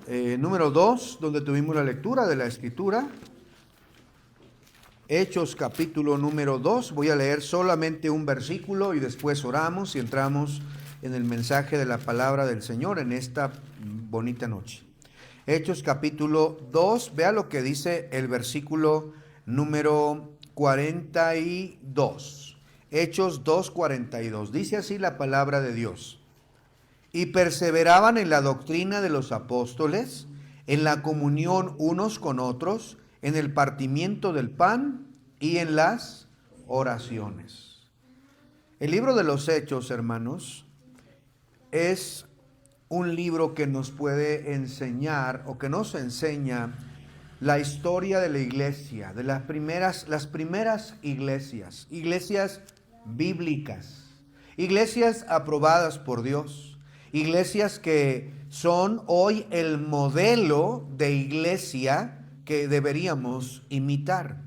número 2, donde tuvimos la lectura de la Escritura. Hechos capítulo número 2. Voy a leer solamente un versículo y después oramos y entramos en el mensaje de la palabra del Señor en esta bonita noche. Hechos capítulo 2, vea lo que dice el versículo número 42. Hechos 2:42. Dice así la palabra de Dios. Y perseveraban en la doctrina de los apóstoles, en la comunión unos con otros, en el partimiento del pan y en las oraciones. El libro de los Hechos, hermanos, es un libro que nos puede enseñar o que nos enseña la historia de la iglesia, de las primeras iglesias bíblicas, iglesias aprobadas por Dios. Iglesias que son hoy el modelo de iglesia que deberíamos imitar.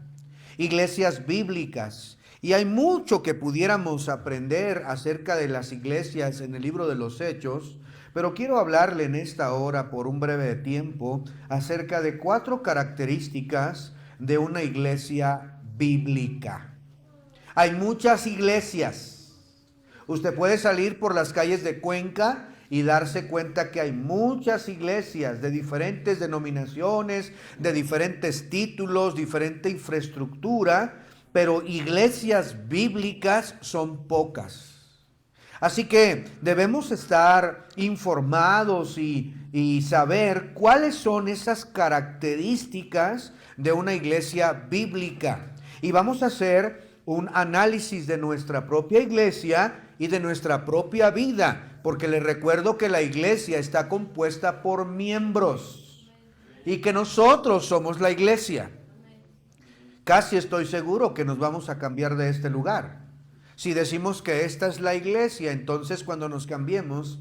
Iglesias bíblicas. Y hay mucho que pudiéramos aprender acerca de las iglesias en el libro de los Hechos, pero quiero hablarle en esta hora por un breve tiempo acerca de 4 características de una iglesia bíblica. Hay muchas iglesias. Usted puede salir por las calles de Cuenca y darse cuenta que hay muchas iglesias de diferentes denominaciones, de diferentes títulos, diferente infraestructura, pero iglesias bíblicas son pocas. Así que debemos estar informados y saber cuáles son esas características de una iglesia bíblica. Y vamos a hacer un análisis de nuestra propia iglesia y de nuestra propia vida. Porque les recuerdo que la iglesia está compuesta por miembros y que nosotros somos la iglesia. Casi estoy seguro que nos vamos a cambiar de este lugar. Si decimos que esta es la iglesia, entonces cuando nos cambiemos,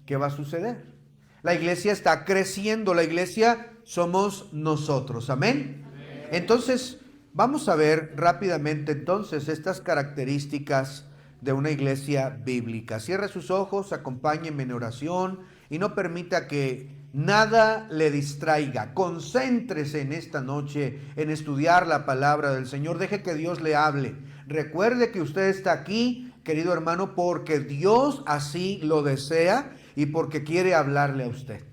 ¿qué va a suceder? La iglesia está creciendo, la iglesia somos nosotros. ¿Amén? Entonces, vamos a ver rápidamente entonces estas características de una iglesia bíblica. Cierre sus ojos, acompáñenme en oración y no permita que nada le distraiga. Concéntrese en esta noche en estudiar la palabra del Señor. Deje que Dios le hable. Recuerde que usted está aquí, querido hermano, porque Dios así lo desea y porque quiere hablarle a usted.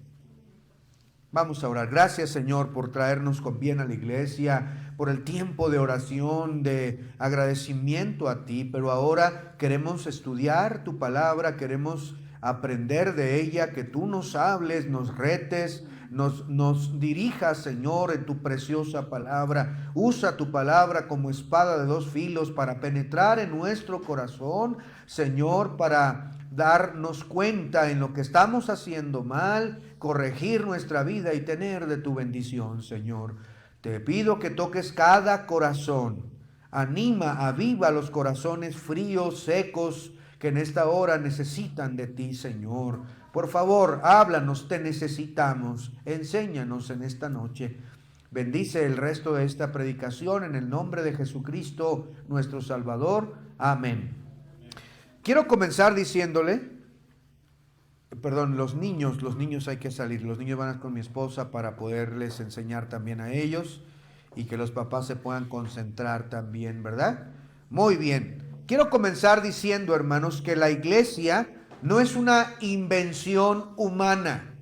Vamos a orar. Gracias, Señor, por traernos con bien a la iglesia, por el tiempo de oración, de agradecimiento a ti. Pero ahora queremos estudiar tu palabra, queremos aprender de ella, que tú nos hables, nos retes, nos dirijas, Señor, en tu preciosa palabra. Usa tu palabra como espada de 2 filos para penetrar en nuestro corazón, Señor, para darnos cuenta en lo que estamos haciendo mal, corregir nuestra vida y tener de tu bendición, Señor. Te pido que toques cada corazón. Anima, aviva los corazones fríos, secos, que en esta hora necesitan de ti, Señor. Por favor, háblanos, te necesitamos. Enséñanos en esta noche. Bendice el resto de esta predicación en el nombre de Jesucristo, nuestro Salvador. Amén. Quiero comenzar diciéndole, los niños hay que salir. Los niños van con mi esposa para poderles enseñar también a ellos y que los papás se puedan concentrar también, ¿verdad? Muy bien. Quiero comenzar diciendo, hermanos, que la iglesia no es una invención humana.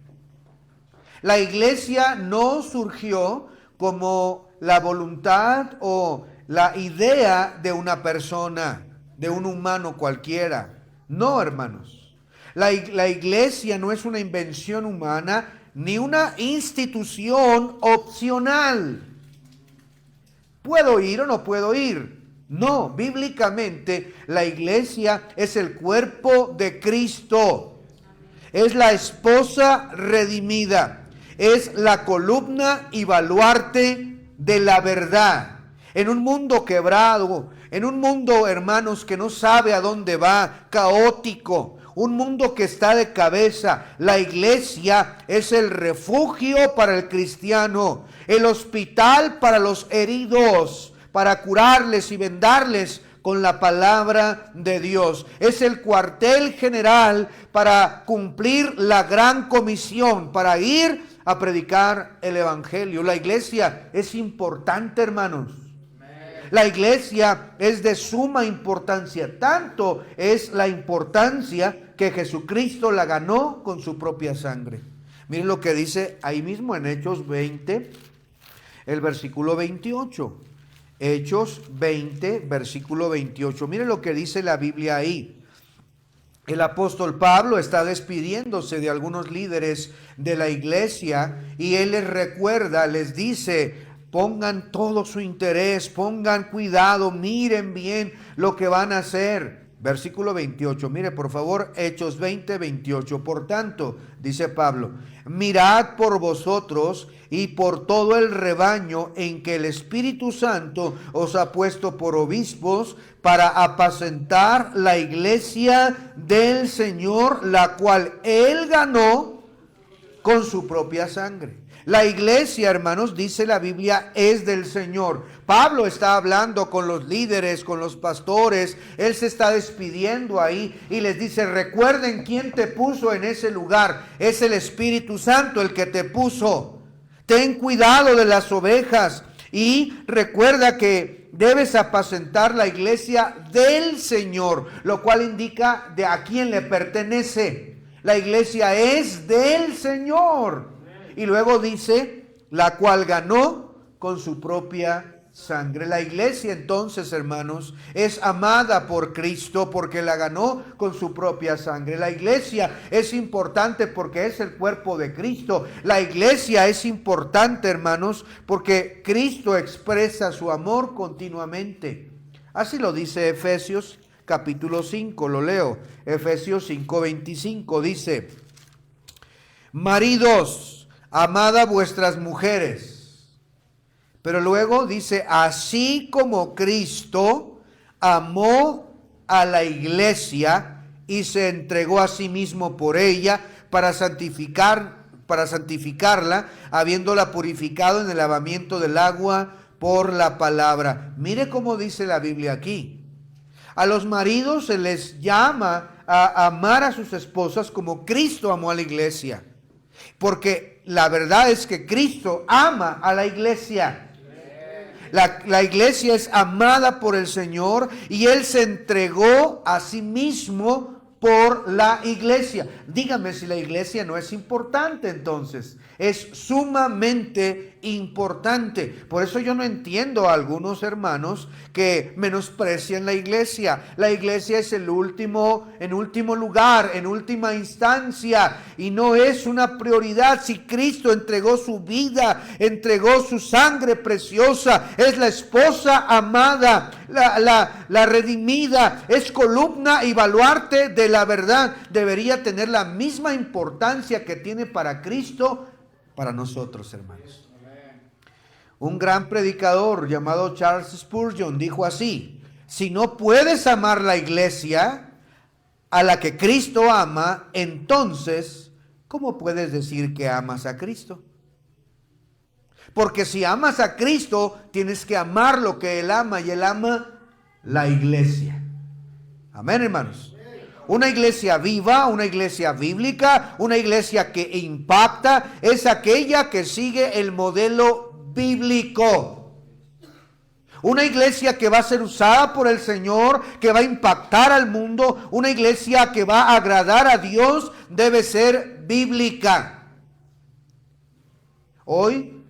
La iglesia no surgió como la voluntad o la idea de una persona, de un humano cualquiera. No, hermanos. La iglesia no es una invención humana ni una institución opcional. ¿Puedo ir o no puedo ir? No, bíblicamente la iglesia es el cuerpo de Cristo. Es la esposa redimida. Es la columna y baluarte de la verdad. En un mundo quebrado, en un mundo, hermanos, que no sabe a dónde va, caótico, un mundo que está de cabeza, la iglesia es el refugio para el cristiano, el hospital para los heridos, para curarles y vendarles con la palabra de Dios. Es el cuartel general para cumplir la gran comisión, para ir a predicar el evangelio. La iglesia es importante, hermanos. La iglesia es de suma importancia. Tanto es la importancia que Jesucristo la ganó con su propia sangre. Miren lo que dice ahí mismo en Hechos 20, el versículo 28. Hechos 20, versículo 28. Miren lo que dice la Biblia ahí. El apóstol Pablo está despidiéndose de algunos líderes de la iglesia y él les recuerda, les dice: pongan todo su interés, pongan cuidado, miren bien lo que van a hacer. Versículo 28, mire por favor, Hechos 20, 28. Por tanto, dice Pablo, mirad por vosotros y por todo el rebaño en que el Espíritu Santo os ha puesto por obispos para apacentar la iglesia del Señor, la cual Él ganó con su propia sangre. La iglesia, hermanos, dice la Biblia, es del Señor. Pablo está hablando con los líderes, con los pastores. Él se está despidiendo ahí y les dice: recuerden quién te puso en ese lugar. Es el Espíritu Santo el que te puso. Ten cuidado de las ovejas y recuerda que debes apacentar la iglesia del Señor, lo cual indica de a quién le pertenece. La iglesia es del Señor. Y luego dice, la cual ganó con su propia sangre. La iglesia entonces, hermanos, es amada por Cristo porque la ganó con su propia sangre. La iglesia es importante porque es el cuerpo de Cristo. La iglesia es importante, hermanos, porque Cristo expresa su amor continuamente. Así lo dice Efesios capítulo 5, lo leo. Efesios 5:25 dice: maridos, amad a vuestras mujeres. Pero luego dice: así como Cristo amó a la iglesia y se entregó a sí mismo por ella para santificarla, habiéndola purificado en el lavamiento del agua por la palabra. Mire cómo dice la Biblia aquí. A los maridos se les llama a amar a sus esposas como Cristo amó a la iglesia. Porque la verdad es que Cristo ama a la iglesia. La iglesia es amada por el Señor y Él se entregó a sí mismo por la iglesia. Dígame si la iglesia no es importante entonces. Es sumamente importante. Por eso yo no entiendo a algunos hermanos que menosprecian la iglesia. La iglesia es en último lugar, en última instancia, y no es una prioridad. Si Cristo entregó su vida, entregó su sangre preciosa, es la esposa amada, la redimida, es columna y baluarte de la verdad. Debería tener la misma importancia que tiene para Cristo, para nosotros, hermanos. Un gran predicador llamado Charles Spurgeon dijo así: si no puedes amar la iglesia a la que Cristo ama, entonces, ¿cómo puedes decir que amas a Cristo? Porque si amas a Cristo, tienes que amar lo que Él ama, y Él ama la iglesia. Amén, hermanos. Una iglesia viva, una iglesia bíblica, una iglesia que impacta, es aquella que sigue el modelo bíblico. Una iglesia que va a ser usada por el Señor, que va a impactar al mundo, una iglesia que va a agradar a Dios, debe ser bíblica. Hoy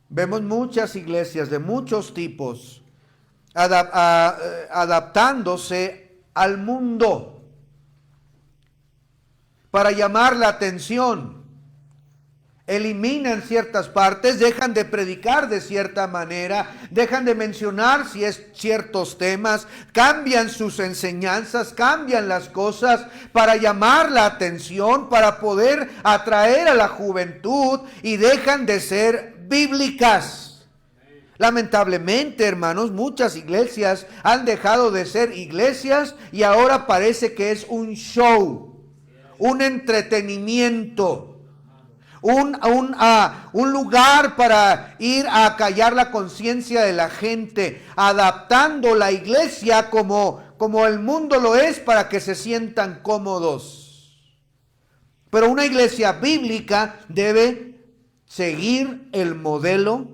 vemos muchas iglesias de muchos tipos adaptándose al mundo para llamar la atención. Eliminan ciertas partes, dejan de predicar de cierta manera, dejan de mencionar ciertos temas, cambian sus enseñanzas, cambian las cosas para llamar la atención, para poder atraer a la juventud, y dejan de ser bíblicas. Lamentablemente, hermanos, muchas iglesias han dejado de ser iglesias y ahora parece que es un show, un entretenimiento, un lugar para ir a acallar la conciencia de la gente, adaptando la iglesia como el mundo lo es para que se sientan cómodos. Pero una iglesia bíblica debe seguir el modelo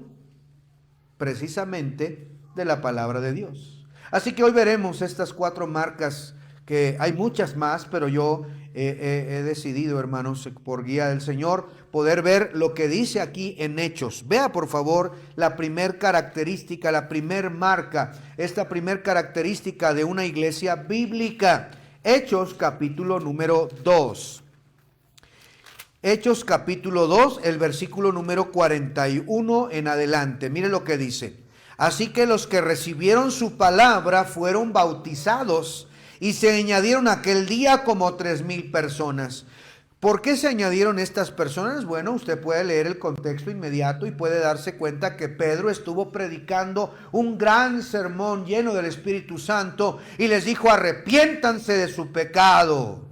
precisamente de la palabra de Dios. Así que hoy veremos estas 4 marcas, que hay muchas más, pero yo he decidido, hermanos, por guía del Señor, poder ver lo que dice aquí en Hechos. Vea por favor la primer característica, la primer marca, esta primer característica de una iglesia bíblica. Hechos capítulo número 2. Hechos capítulo 2, el versículo número 41 en adelante. Mire lo que dice. Así que los que recibieron su palabra fueron bautizados y se añadieron aquel día como 3,000 personas. ¿Por qué se añadieron estas personas? Bueno, usted puede leer el contexto inmediato y puede darse cuenta que Pedro estuvo predicando un gran sermón lleno del Espíritu Santo y les dijo: arrepiéntanse de su pecado.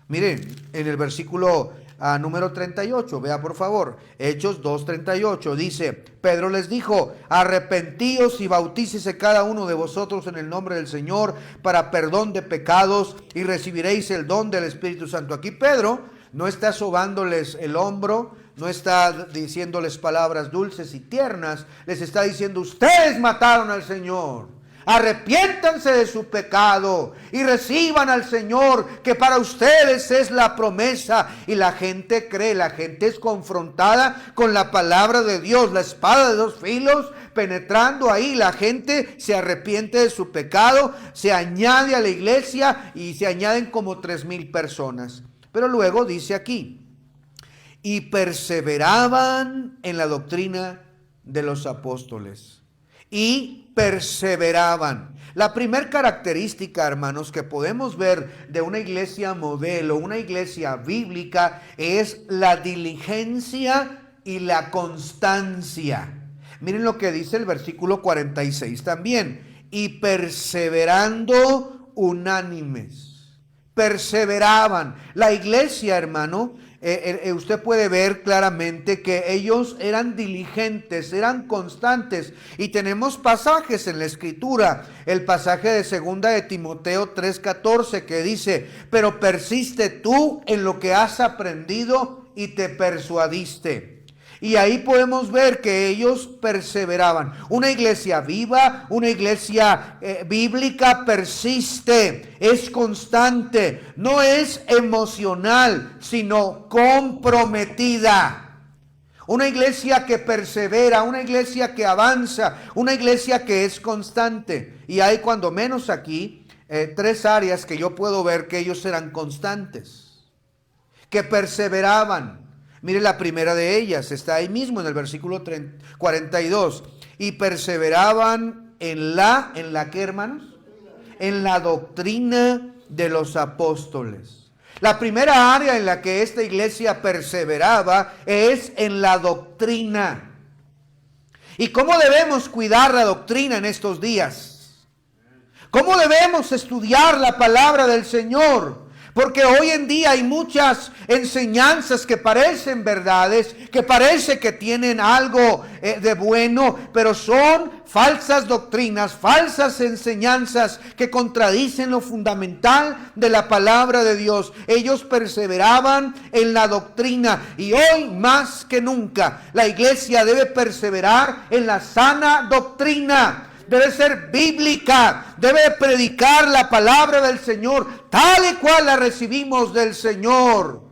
Miren, en el versículo número 38, vea por favor, Hechos 2:38, dice: Pedro les dijo: arrepentíos y bautícese cada uno de vosotros en el nombre del Señor para perdón de pecados y recibiréis el don del Espíritu Santo. Aquí Pedro no está sobándoles el hombro, no está diciéndoles palabras dulces y tiernas, les está diciendo: ustedes mataron al Señor. Arrepiéntanse de su pecado y reciban al Señor, que para ustedes es la promesa. Y la gente cree, la gente es confrontada con la palabra de Dios, la espada de 2 filos penetrando ahí. La gente se arrepiente de su pecado, se añade a la iglesia y se añaden como 3,000 personas. Pero luego dice aquí: y perseveraban en la doctrina de los apóstoles. Y perseveraban. La primera característica, hermanos, que podemos ver de una iglesia modelo, una iglesia bíblica, es la diligencia y la constancia. Miren lo que dice el versículo 46 también. Y perseverando unánimes. Perseveraban. La iglesia, hermano, usted puede ver claramente que ellos eran diligentes, eran constantes. Y tenemos pasajes en la Escritura. El pasaje de 2 de Timoteo 3:14 que dice: pero persiste tú en lo que has aprendido y te persuadiste. Y ahí podemos ver que ellos perseveraban. Una iglesia viva, una iglesia bíblica persiste, es constante, no es emocional, sino comprometida. Una iglesia que persevera, una iglesia que avanza, una iglesia que es constante. Y hay cuando menos aquí 3 áreas que yo puedo ver que ellos eran constantes, que perseveraban. Mire, la primera de ellas está ahí mismo en el versículo 42. Y perseveraban en la ¿qué, hermanos? En la doctrina de los apóstoles. La primera área en la que esta iglesia perseveraba es en la doctrina. ¿Y cómo debemos cuidar la doctrina en estos días? ¿Cómo debemos estudiar la palabra del Señor? Porque hoy en día hay muchas enseñanzas que parecen verdades, que parece que tienen algo de bueno, pero son falsas doctrinas, falsas enseñanzas que contradicen lo fundamental de la palabra de Dios. Ellos perseveraban en la doctrina y hoy más que nunca la iglesia debe perseverar en la sana doctrina. Debe ser bíblica, debe predicar la palabra del Señor tal y cual la recibimos del Señor.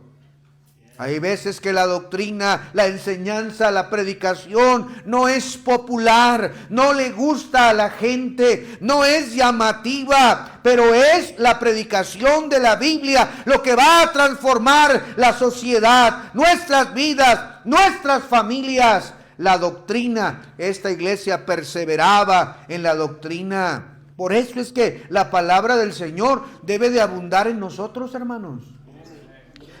Hay veces que la doctrina, la enseñanza, la predicación no es popular, no le gusta a la gente, no es llamativa, pero es la predicación de la Biblia lo que va a transformar la sociedad, nuestras vidas, nuestras familias. La doctrina, esta iglesia perseveraba en la doctrina. Por eso es que la palabra del Señor debe de abundar en nosotros, hermanos,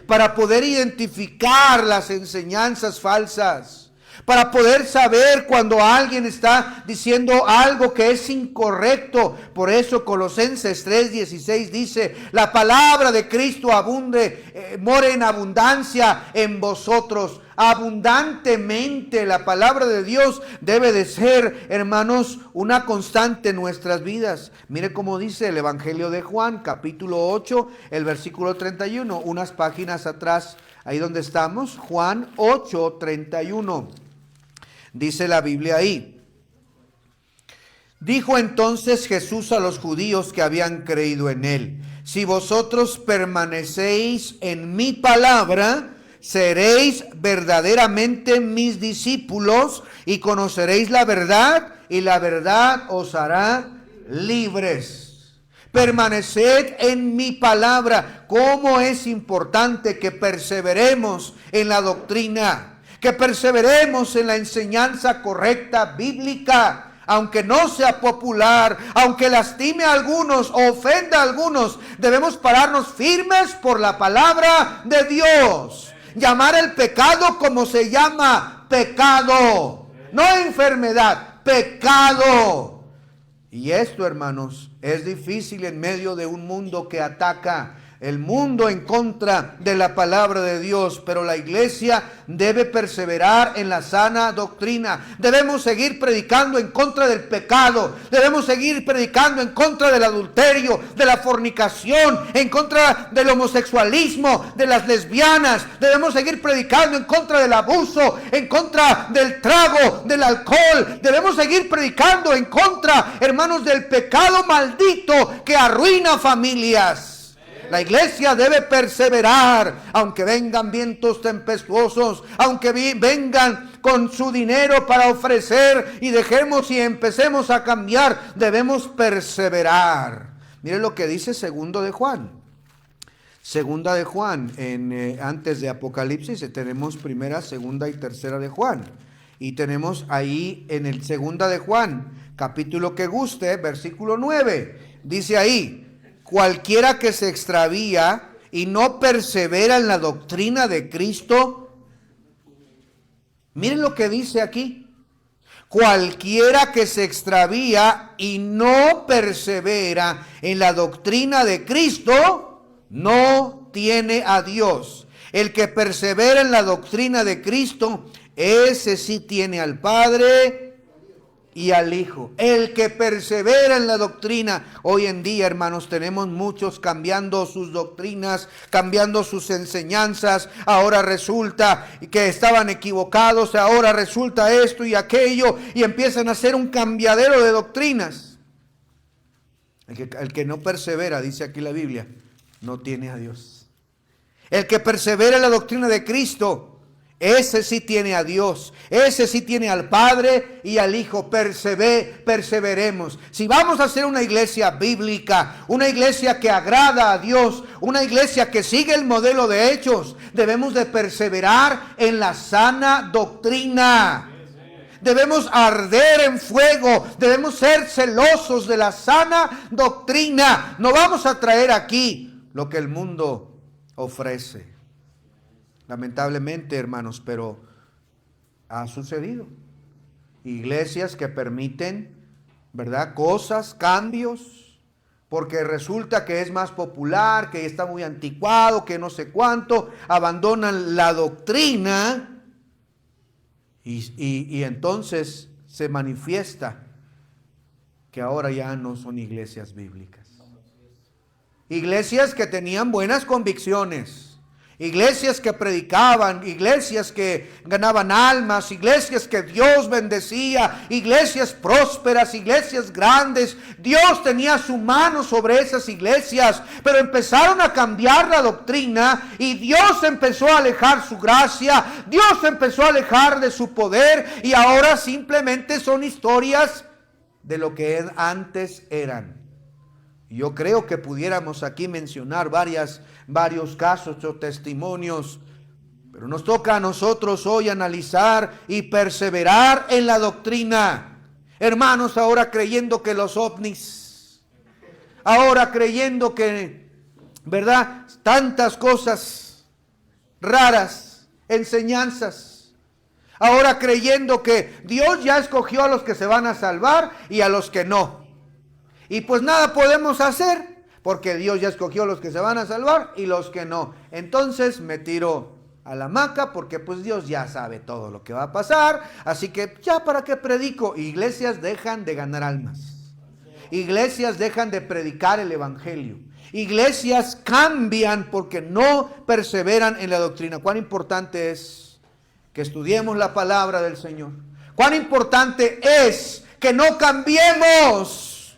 para poder identificar las enseñanzas falsas, para poder saber cuando alguien está diciendo algo que es incorrecto. Por eso Colosenses 3:16 dice: la palabra de Cristo abunde, more en abundancia en vosotros. Abundantemente la palabra de Dios debe de ser, hermanos, una constante en nuestras vidas. Mire cómo dice el Evangelio de Juan, capítulo 8, el versículo 31, unas páginas atrás Ahí donde estamos, Juan 8:31. Dice la Biblia ahí. Dijo entonces Jesús a los judíos que habían creído en él: si vosotros permanecéis en mi palabra, seréis verdaderamente mis discípulos y conoceréis la verdad, y la verdad os hará libres. Permaneced en mi palabra. ¿Cómo es importante que perseveremos en la doctrina? Que perseveremos en la enseñanza correcta bíblica. Aunque no sea popular, aunque lastime a algunos o ofenda a algunos, debemos pararnos firmes por la palabra de Dios. Llamar el pecado como se llama: pecado, no enfermedad, pecado. Y esto, hermanos, es difícil en medio de un mundo que ataca, el mundo en contra de la palabra de Dios, pero la iglesia debe perseverar en la sana doctrina. Debemos seguir predicando en contra del pecado, debemos seguir predicando en contra del adulterio, de la fornicación, en contra del homosexualismo, de las lesbianas. Debemos seguir predicando en contra del abuso, en contra del trago, del alcohol. Debemos seguir predicando en contra, hermanos, del pecado maldito que arruina familias. La iglesia debe perseverar, aunque vengan vientos tempestuosos, aunque vengan con su dinero para ofrecer y dejemos y empecemos a cambiar, debemos perseverar. Miren lo que dice segundo de Juan. Segunda de Juan, antes de Apocalipsis tenemos primera, segunda y tercera de Juan. Y tenemos ahí en el segunda de Juan, capítulo que guste, versículo 9, dice ahí: cualquiera que se extravía y no persevera en la doctrina de Cristo. Miren lo que dice aquí. Cualquiera que se extravía y no persevera en la doctrina de Cristo, no tiene a Dios. El que persevera en la doctrina de Cristo, ese sí tiene al Padre y al Hijo. El que persevera en la doctrina. Hoy en día, hermanos, tenemos muchos cambiando sus doctrinas, cambiando sus enseñanzas. Ahora resulta que estaban equivocados, ahora resulta esto y aquello, y empiezan a hacer un cambiadero de doctrinas. El que no persevera, dice aquí la Biblia, no tiene a Dios. El que persevera en la doctrina de Cristo, ese sí tiene a Dios, ese sí tiene al Padre y al Hijo. Perseveremos. Si vamos a hacer una iglesia bíblica, una iglesia que agrada a Dios, una iglesia que sigue el modelo de Hechos, debemos de perseverar en la sana doctrina. Debemos arder en fuego, debemos ser celosos de la sana doctrina. No vamos a traer aquí lo que el mundo ofrece. Lamentablemente, hermanos, pero ha sucedido. Iglesias que permiten, ¿verdad?, cosas, cambios, porque resulta que es más popular, que está muy anticuado, que no sé cuánto, abandonan la doctrina y entonces se manifiesta que ahora ya no son iglesias bíblicas. Iglesias que tenían buenas convicciones, iglesias que predicaban, iglesias que ganaban almas, iglesias que Dios bendecía, iglesias prósperas, iglesias grandes. Dios tenía su mano sobre esas iglesias, pero empezaron a cambiar la doctrina y Dios empezó a alejar su gracia, Dios empezó a alejar de su poder y ahora simplemente son historias de lo que antes eran. Yo creo que pudiéramos aquí mencionar varios casos o testimonios, pero nos toca a nosotros hoy analizar y perseverar en la doctrina. Hermanos, ahora creyendo que los ovnis, ahora creyendo que, ¿verdad?, tantas cosas raras, enseñanzas, ahora creyendo que Dios ya escogió a los que se van a salvar y a los que no. Y pues nada podemos hacer, porque Dios ya escogió a los que se van a salvar y los que no. Entonces me tiro a la hamaca, porque pues Dios ya sabe todo lo que va a pasar. Así que ya, ¿para qué predico? Iglesias dejan de ganar almas. Iglesias dejan de predicar el evangelio. Iglesias cambian porque no perseveran en la doctrina. Cuán importante es que estudiemos la palabra del Señor. Cuán importante es que no cambiemos.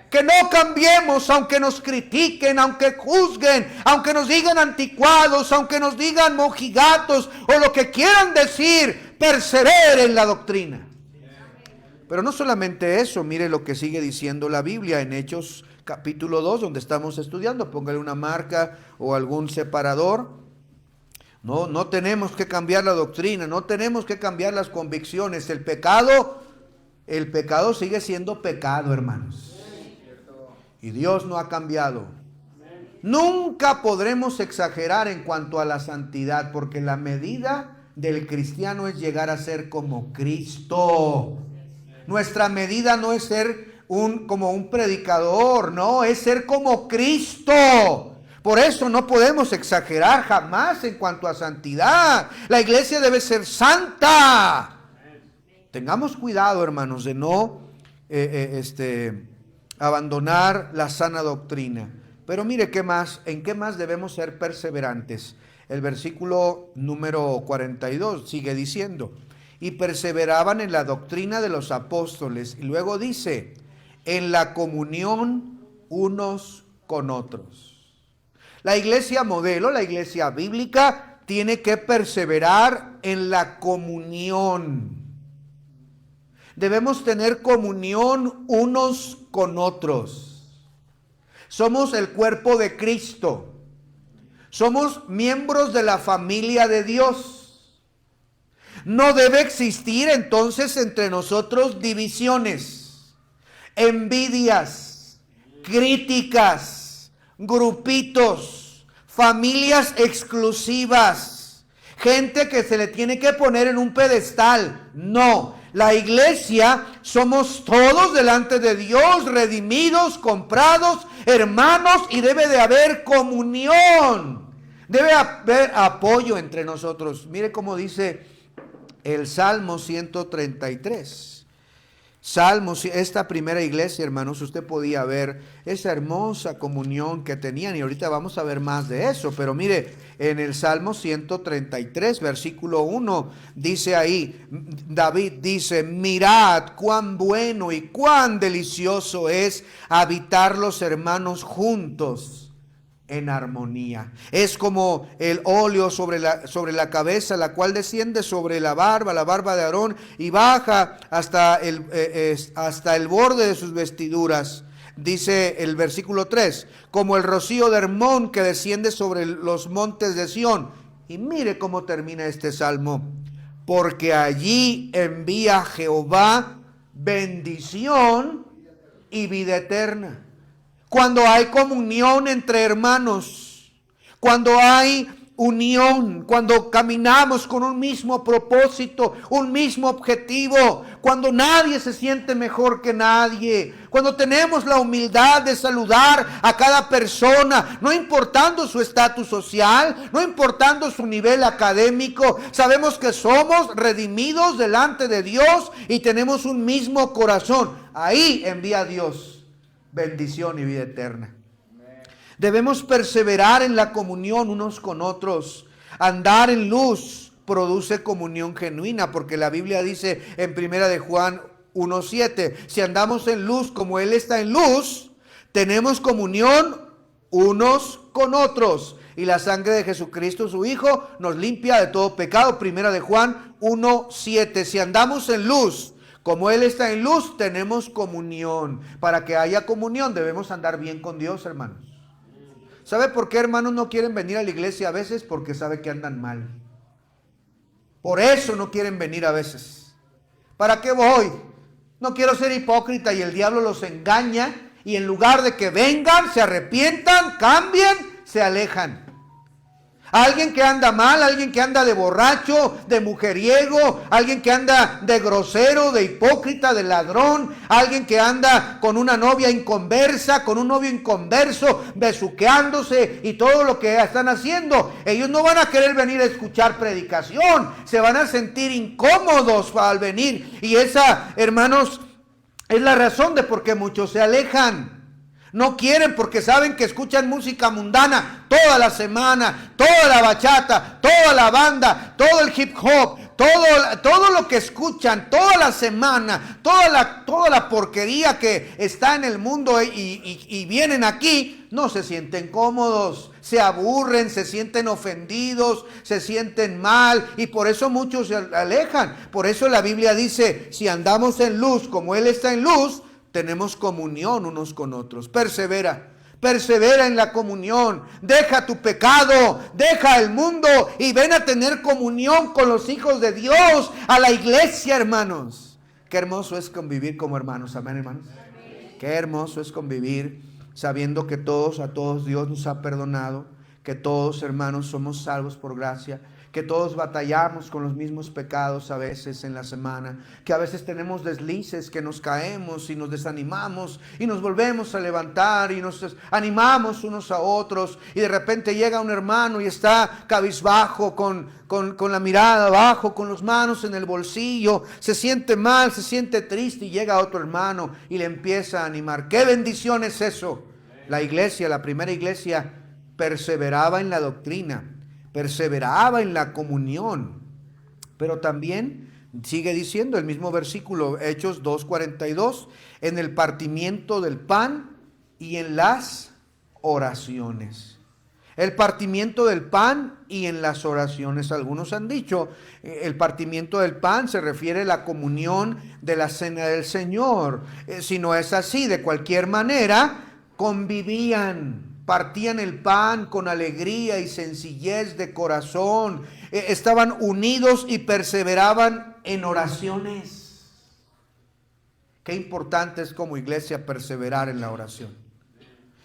Que no cambiemos aunque nos critiquen, aunque juzguen, aunque nos digan anticuados, aunque nos digan mojigatos o lo que quieran decir, persevere en la doctrina. Pero no solamente eso, mire lo que sigue diciendo la Biblia en Hechos capítulo 2, donde estamos estudiando. Póngale una marca o algún separador. No tenemos que cambiar la doctrina, no tenemos que cambiar las convicciones. El pecado sigue siendo pecado, hermanos. Y Dios no ha cambiado. Nunca podremos exagerar en cuanto a la santidad, porque la medida del cristiano es llegar a ser como Cristo. Nuestra medida no es ser como un predicador, no, es ser como Cristo. Por eso no podemos exagerar jamás en cuanto a santidad. La iglesia debe ser santa. Tengamos cuidado, hermanos, de no abandonar la sana doctrina. Pero mire en qué más debemos ser perseverantes. El versículo número 42 sigue diciendo: y perseveraban en la doctrina de los apóstoles. Y luego dice: en la comunión unos con otros. La iglesia modelo, la iglesia bíblica, tiene que perseverar en la comunión. Debemos tener comunión unos con otros. Somos el cuerpo de Cristo. Somos miembros de la familia de Dios. No debe existir entonces entre nosotros divisiones, envidias, críticas, grupitos, familias exclusivas, gente que se le tiene que poner en un pedestal. No. La iglesia somos todos delante de Dios, redimidos, comprados, hermanos, y debe de haber comunión. Debe haber apoyo entre nosotros. Mire cómo dice el Salmo 133. Salmos, esta primera iglesia, hermanos, usted podía ver esa hermosa comunión que tenían, y ahorita vamos a ver más de eso. Pero mire, en el Salmo 133, versículo 1, dice ahí, David dice: mirad cuán bueno y cuán delicioso es habitar los hermanos juntos en armonía. Es como el óleo sobre la cabeza, la cual desciende sobre la barba de Aarón y baja hasta el borde de sus vestiduras. Dice el versículo 3, como el rocío de Hermón que desciende sobre los montes de Sión. Y mire cómo termina este salmo: porque allí envía Jehová bendición y vida eterna. Cuando hay comunión entre hermanos, cuando hay unión, cuando caminamos con un mismo propósito, un mismo objetivo, cuando nadie se siente mejor que nadie, cuando tenemos la humildad de saludar a cada persona, no importando su estatus social, no importando su nivel académico, sabemos que somos redimidos delante de Dios y tenemos un mismo corazón. Ahí envía Dios bendición y vida eterna. Debemos perseverar en la comunión unos con otros. Andar en luz produce comunión genuina, porque la Biblia dice en 1 de Juan 1:7, si andamos en luz como Él está en luz, tenemos comunión unos con otros. Y la sangre de Jesucristo, su Hijo, nos limpia de todo pecado. 1 de Juan 1:7, si andamos en luz como Él está en luz, tenemos comunión. Para que haya comunión debemos andar bien con Dios, hermanos. ¿Sabe por qué, hermanos, no quieren venir a la iglesia a veces? Porque sabe que andan mal. Por eso no quieren venir a veces. ¿Para qué voy? No quiero ser hipócrita y el diablo los engaña. Y en lugar de que vengan, se arrepientan, cambien, se alejan. Alguien que anda mal, alguien que anda de borracho, de mujeriego, alguien que anda de grosero, de hipócrita, de ladrón, alguien que anda con una novia inconversa, con un novio inconverso, besuqueándose y todo lo que están haciendo. Ellos no van a querer venir a escuchar predicación, se van a sentir incómodos al venir. Y esa, hermanos, es la razón de por qué muchos se alejan. No quieren porque saben que escuchan música mundana toda la semana, toda la bachata, toda la banda, todo el hip hop, todo lo que escuchan toda la semana, toda la porquería que está en el mundo y vienen aquí, no se sienten cómodos, se aburren, se sienten ofendidos, se sienten mal y por eso muchos se alejan. Por eso la Biblia dice, si andamos en luz como Él está en luz, tenemos comunión unos con otros. Persevera en la comunión. Deja tu pecado, deja el mundo y ven a tener comunión con los hijos de Dios, a la iglesia, hermanos. Qué hermoso es convivir como hermanos, amén, hermanos. Qué hermoso es convivir sabiendo que a todos Dios nos ha perdonado, que todos, hermanos, somos salvos por gracia, que todos batallamos con los mismos pecados a veces en la semana, que a veces tenemos deslices, que nos caemos y nos desanimamos y nos volvemos a levantar y nos animamos unos a otros y de repente llega un hermano y está cabizbajo con la mirada abajo, con las manos en el bolsillo, se siente mal, se siente triste y llega otro hermano y le empieza a animar. ¡Qué bendición es eso! La iglesia, la primera iglesia, perseveraba en la doctrina, perseveraba en la comunión, pero también sigue diciendo el mismo versículo, Hechos 2:42, en el partimiento del pan y en las oraciones. El partimiento del pan y en las oraciones. Algunos han dicho, el partimiento del pan se refiere a la comunión de la cena del Señor. Si no es así, de cualquier manera, convivían. Partían el pan con alegría y sencillez de corazón. Estaban unidos y perseveraban en oraciones. Qué importante es como iglesia perseverar en la oración.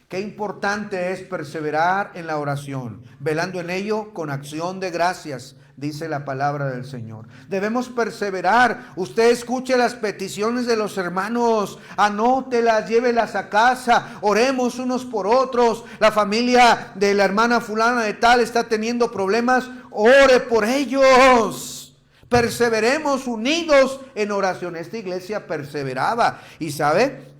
Qué importante es perseverar en la oración, velando en ello con acción de gracias, dice la palabra del Señor. Debemos perseverar. Usted escuche las peticiones de los hermanos, anótelas, llévelas a casa, oremos unos por otros. La familia de la hermana fulana de tal está teniendo problemas, ore por ellos. Perseveremos unidos en oración. Esta iglesia perseveraba y ¿sabe?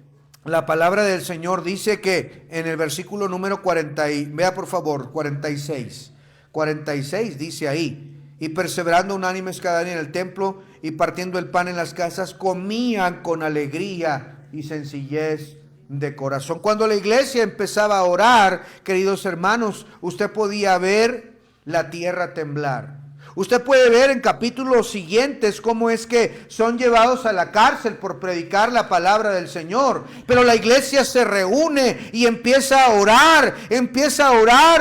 La palabra del Señor dice que en el versículo número 40, vea por favor, 46 dice ahí, y perseverando unánimes cada día en el templo y partiendo el pan en las casas, comían con alegría y sencillez de corazón. Cuando la iglesia empezaba a orar, queridos hermanos, usted podía ver la tierra temblar. Usted puede ver en capítulos siguientes cómo es que son llevados a la cárcel por predicar la palabra del Señor. Pero la iglesia se reúne y empieza a orar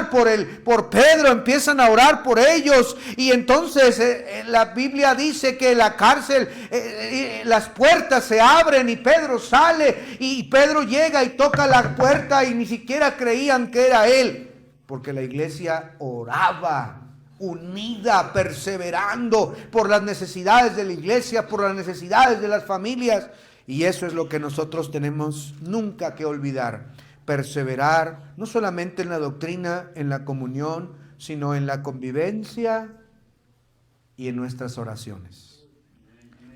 por Pedro, empiezan a orar por ellos. Y entonces la Biblia dice que la cárcel, las puertas se abren y Pedro sale. Y Pedro llega y toca la puerta y ni siquiera creían que era él. Porque la iglesia oraba. Unida, perseverando por las necesidades de la iglesia, por las necesidades de las familias. Y eso es lo que nosotros tenemos nunca que olvidar. Perseverar no solamente en la doctrina, en la comunión, sino en la convivencia y en nuestras oraciones.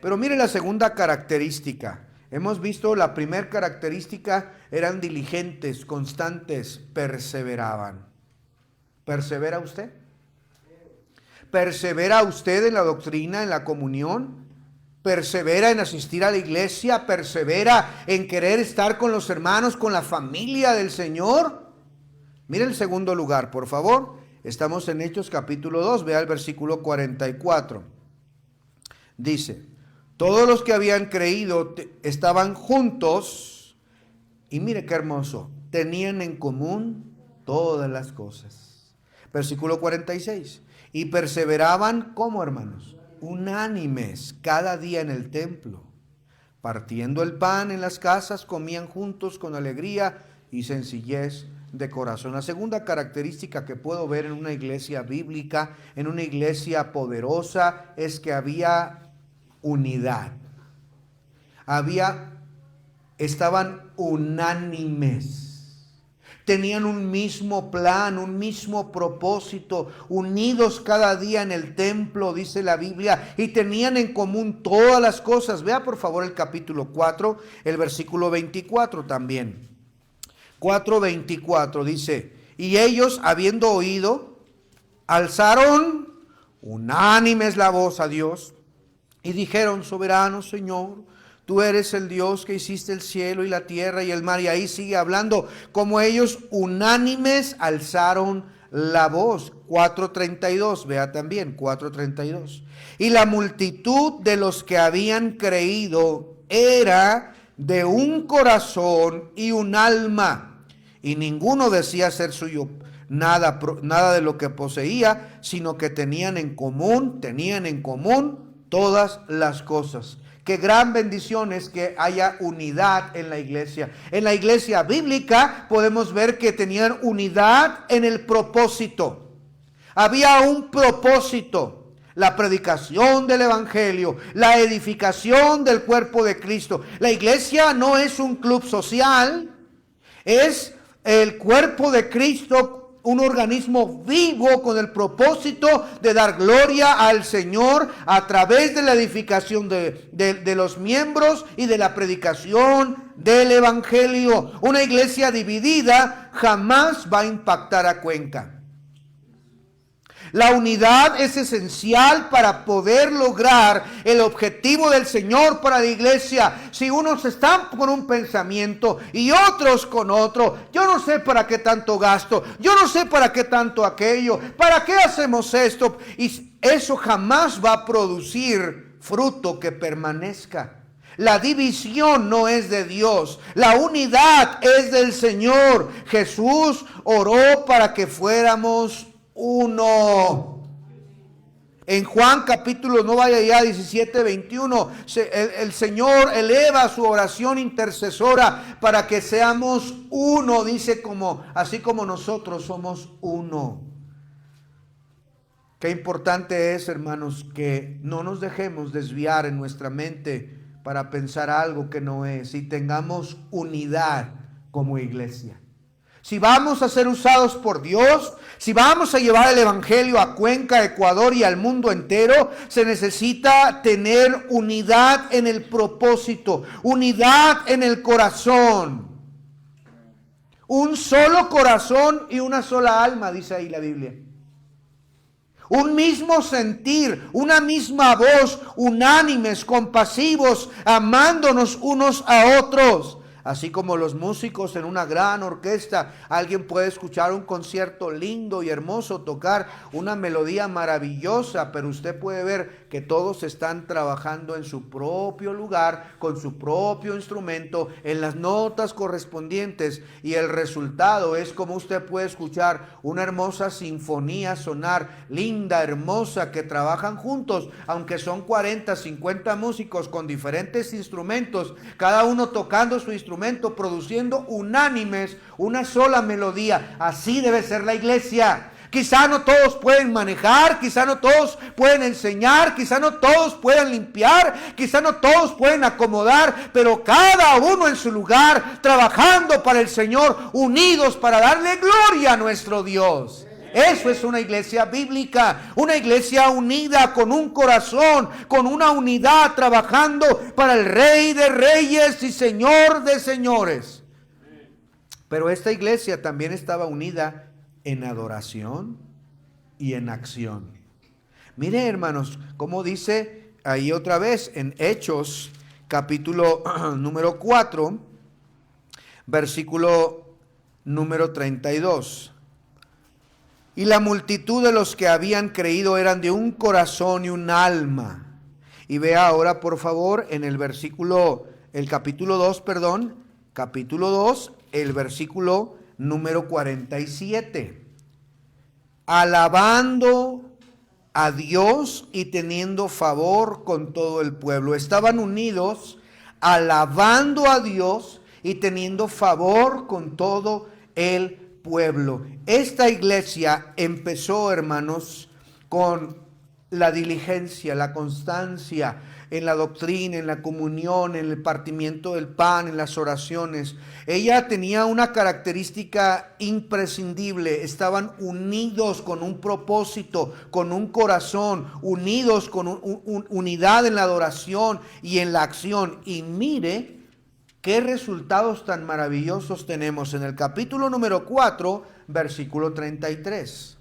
Pero mire la segunda característica. Hemos visto la primera característica, eran diligentes, constantes, perseveraban. ¿Persevera usted? ¿Persevera usted en la doctrina, en la comunión? ¿Persevera en asistir a la iglesia? ¿Persevera en querer estar con los hermanos, con la familia del Señor? Mire el segundo lugar, por favor. Estamos en Hechos capítulo 2, vea el versículo 44. Dice, todos los que habían creído estaban juntos, y mire qué hermoso, tenían en común todas las cosas. Versículo 46. Y perseveraban, ¿cómo, hermanos? Unánimes cada día en el templo, partiendo el pan en las casas, comían juntos con alegría y sencillez de corazón. La segunda característica que puedo ver en una iglesia bíblica, en una iglesia poderosa, es que había unidad. Estaban unánimes. Tenían un mismo plan, un mismo propósito, unidos cada día en el templo, dice la Biblia, y tenían en común todas las cosas. Vea por favor el capítulo 4, el versículo 24 también. 4:24 dice: y ellos, habiendo oído, alzaron unánimes la voz a Dios y dijeron: soberano Señor, tú eres el Dios que hiciste el cielo y la tierra y el mar. Y ahí sigue hablando como ellos unánimes alzaron la voz. 4:32, vea también 4:32. Y la multitud de los que habían creído era de un corazón y un alma, y ninguno decía ser suyo nada de lo que poseía, sino que tenían en común todas las cosas. Qué gran bendición es que haya unidad en la iglesia. En la iglesia bíblica podemos ver que tenían unidad en el propósito. Había un propósito: la predicación del evangelio, la edificación del cuerpo de Cristo. La iglesia no es un club social, es el cuerpo de Cristo, un organismo vivo con el propósito de dar gloria al Señor a través de la edificación de los miembros y de la predicación del evangelio. Una iglesia dividida jamás va a impactar a Cuenca. La unidad es esencial para poder lograr el objetivo del Señor para la iglesia. Si unos están con un pensamiento y otros con otro, yo no sé para qué tanto gasto, yo no sé para qué tanto aquello, para qué hacemos esto, y eso jamás va a producir fruto que permanezca. La división no es de Dios, la unidad es del Señor. Jesús oró para que fuéramos uno. En Juan capítulo, no vaya ya, 17:21, el Señor eleva su oración intercesora para que seamos uno, dice, así como nosotros somos uno. Qué importante es, hermanos, que no nos dejemos desviar en nuestra mente para pensar algo que no es, y tengamos unidad como iglesia. Si vamos a ser usados por Dios, si vamos a llevar el evangelio a Cuenca, Ecuador y al mundo entero, se necesita tener unidad en el propósito, unidad en el corazón. Un solo corazón y una sola alma, dice ahí la Biblia. Un mismo sentir, una misma voz, unánimes, compasivos, amándonos unos a otros. Así como los músicos en una gran orquesta, alguien puede escuchar un concierto lindo y hermoso, tocar una melodía maravillosa, pero usted puede ver que todos están trabajando en su propio lugar, con su propio instrumento, en las notas correspondientes, y el resultado es como usted puede escuchar una hermosa sinfonía sonar, linda, hermosa, que trabajan juntos, aunque son 40, 50 músicos con diferentes instrumentos, cada uno tocando su instrumento, produciendo unánimes una sola melodía. Así debe ser la iglesia. Quizá no todos pueden manejar, quizá no todos pueden enseñar, quizá no todos pueden limpiar, quizá no todos pueden acomodar, pero cada uno en su lugar, trabajando para el Señor, unidos para darle gloria a nuestro Dios. Eso es una iglesia bíblica, una iglesia unida, con un corazón, con una unidad, trabajando para el Rey de Reyes y Señor de Señores. Pero esta iglesia también estaba unida en adoración y en acción. Mire, hermanos, como dice ahí otra vez en Hechos, capítulo número 4, versículo número 32. Y la multitud de los que habían creído eran de un corazón y un alma. Y vea ahora, por favor, en el capítulo 2, el versículo número 47. Alabando a Dios y teniendo favor con todo el pueblo. Estaban unidos, alabando a Dios y teniendo favor con todo el pueblo. Esta iglesia empezó, hermanos, con la diligencia, la constancia en la doctrina, en la comunión, en el partimiento del pan, en las oraciones. Ella tenía una característica imprescindible: estaban unidos con un propósito, con un corazón, unidos con unidad en la adoración y en la acción. Y mire ¿Qué resultados tan maravillosos tenemos en el capítulo número 4, versículo 33?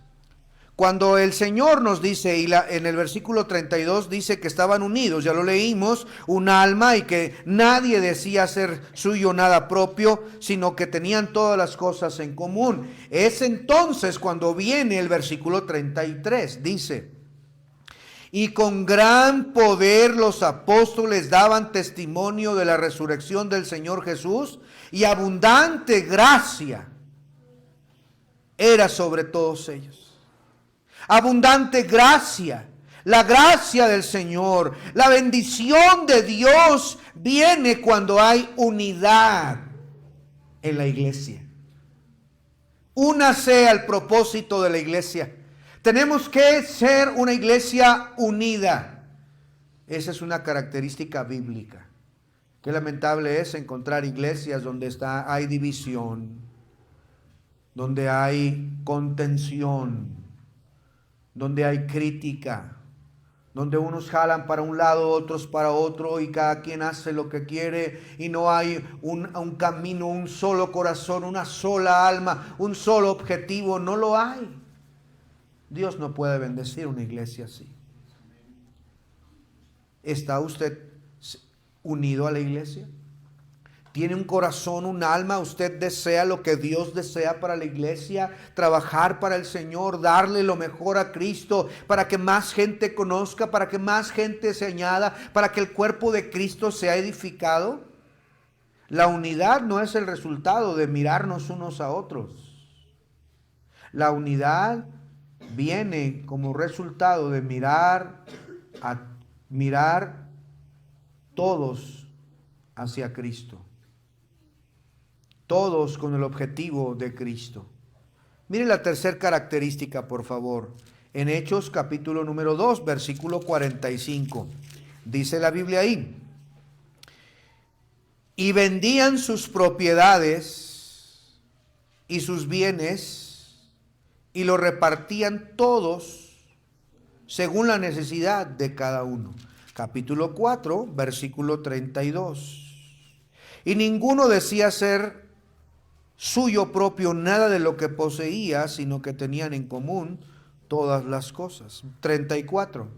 Cuando el Señor nos dice, en el versículo 32 dice que estaban unidos, ya lo leímos, un alma, y que nadie decía ser suyo nada propio, sino que tenían todas las cosas en común. Es entonces cuando viene el versículo 33, dice: y con gran poder los apóstoles daban testimonio de la resurrección del Señor Jesús, y abundante gracia era sobre todos ellos. Abundante gracia, la gracia del Señor, la bendición de Dios viene cuando hay unidad en la iglesia. Únase al propósito de la iglesia. Tenemos que ser una iglesia unida. Esa es una característica bíblica. Qué lamentable es encontrar iglesias donde hay división, donde hay contención, donde hay crítica, donde unos jalan para un lado, otros para otro, y cada quien hace lo que quiere, y no hay un camino, un solo corazón, una sola alma, un solo objetivo. No lo hay. Dios no puede bendecir una iglesia así. ¿Está usted unido a la iglesia? ¿Tiene un corazón, un alma? ¿Usted desea lo que Dios desea para la iglesia? Trabajar para el Señor, darle lo mejor a Cristo, para que más gente conozca, para que más gente se añada, para que el cuerpo de Cristo sea edificado. La unidad no es el resultado de mirarnos unos a otros. La unidad viene como resultado de mirar todos hacia Cristo. Todos con el objetivo de Cristo. Mire la tercera característica, por favor. En Hechos capítulo número 2, versículo 45. Dice la Biblia ahí: y vendían sus propiedades y sus bienes y lo repartían todos según la necesidad de cada uno. Capítulo 4, versículo 32. Y ninguno decía ser suyo propio nada de lo que poseía, sino que tenían en común todas las cosas. 34.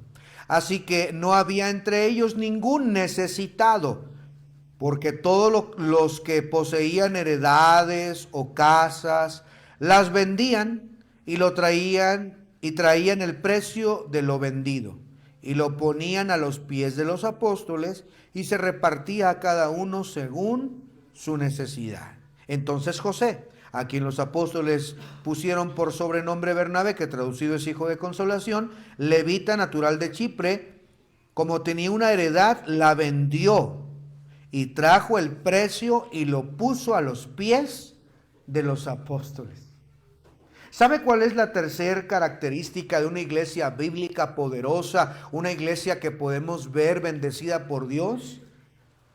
Así que no había entre ellos ningún necesitado, porque todos los que poseían heredades o casas las vendían y traían el precio de lo vendido y lo ponían a los pies de los apóstoles, y se repartía a cada uno según su necesidad. Entonces José, a quien los apóstoles pusieron por sobrenombre Bernabé, que traducido es hijo de consolación, levita natural de Chipre, como tenía una heredad, la vendió y trajo el precio y lo puso a los pies de los apóstoles. ¿Sabe cuál es la tercera característica de una iglesia bíblica poderosa, una iglesia que podemos ver bendecida por Dios?